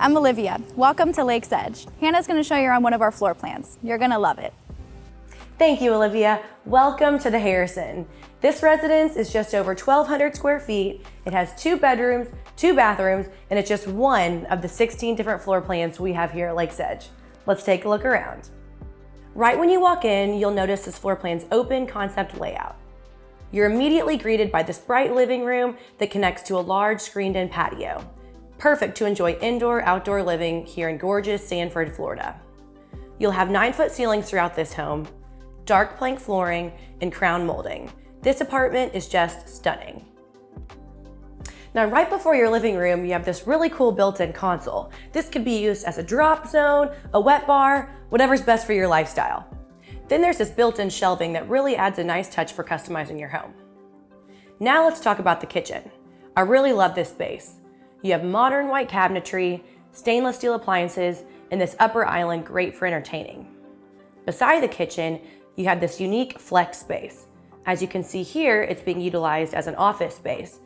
I'm Olivia. Welcome to Lake's Edge. Hannah's going to show you around one of our floor plans. You're going to love it. Thank you, Olivia. Welcome to the Harrison. This residence is just over 1,200 square feet. It has 2 bedrooms, 2 bathrooms, and it's just one of the 16 different floor plans we have here at Lake's Edge. Let's take a look around. Right when you walk in, you'll notice this floor plan's open concept layout. You're immediately greeted by this bright living room that connects to a large screened-in patio. Perfect to enjoy indoor-outdoor living here in gorgeous Sanford, Florida. You'll have 9-foot ceilings throughout this home, dark plank flooring, and crown molding. This apartment is just stunning. Now, right before your living room, you have this really cool built-in console. This could be used as a drop zone, a wet bar, whatever's best for your lifestyle. Then there's this built-in shelving that really adds a nice touch for customizing your home. Now let's talk about the kitchen. I really love this space. You have modern white cabinetry, stainless steel appliances, and this upper island great for entertaining. Beside the kitchen, you have this unique flex space. As you can see here, it's being utilized as an office space.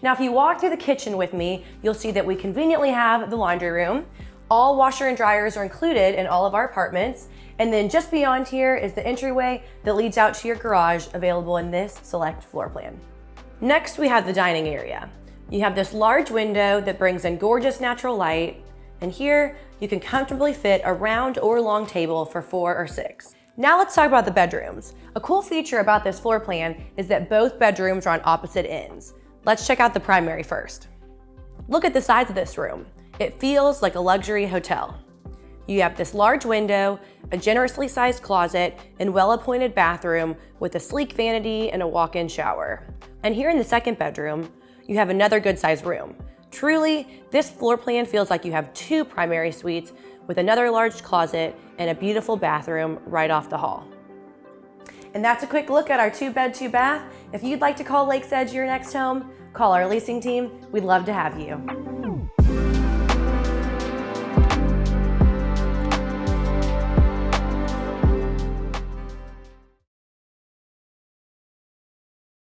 Now, if you walk through the kitchen with me, you'll see that we conveniently have the laundry room. All washer and dryers are included in all of our apartments. And then just beyond here is the entryway that leads out to your garage, available in this select floor plan. Next, we have the dining area. You have this large window that brings in gorgeous natural light. And here, you can comfortably fit a round or long table for 4 or 6. Now let's talk about the bedrooms. A cool feature about this floor plan is that both bedrooms are on opposite ends. Let's check out the primary first. Look at the size of this room. It feels like a luxury hotel. You have this large window, a generously sized closet, and well-appointed bathroom with a sleek vanity and a walk-in shower. And here in the second bedroom, you have another good-sized room. Truly, this floor plan feels like you have 2 primary suites with another large closet and a beautiful bathroom right off the hall. And that's a quick look at our 2-bed, 2-bath. If you'd like to call Lake's Edge your next home, call our leasing team. We'd love to have you.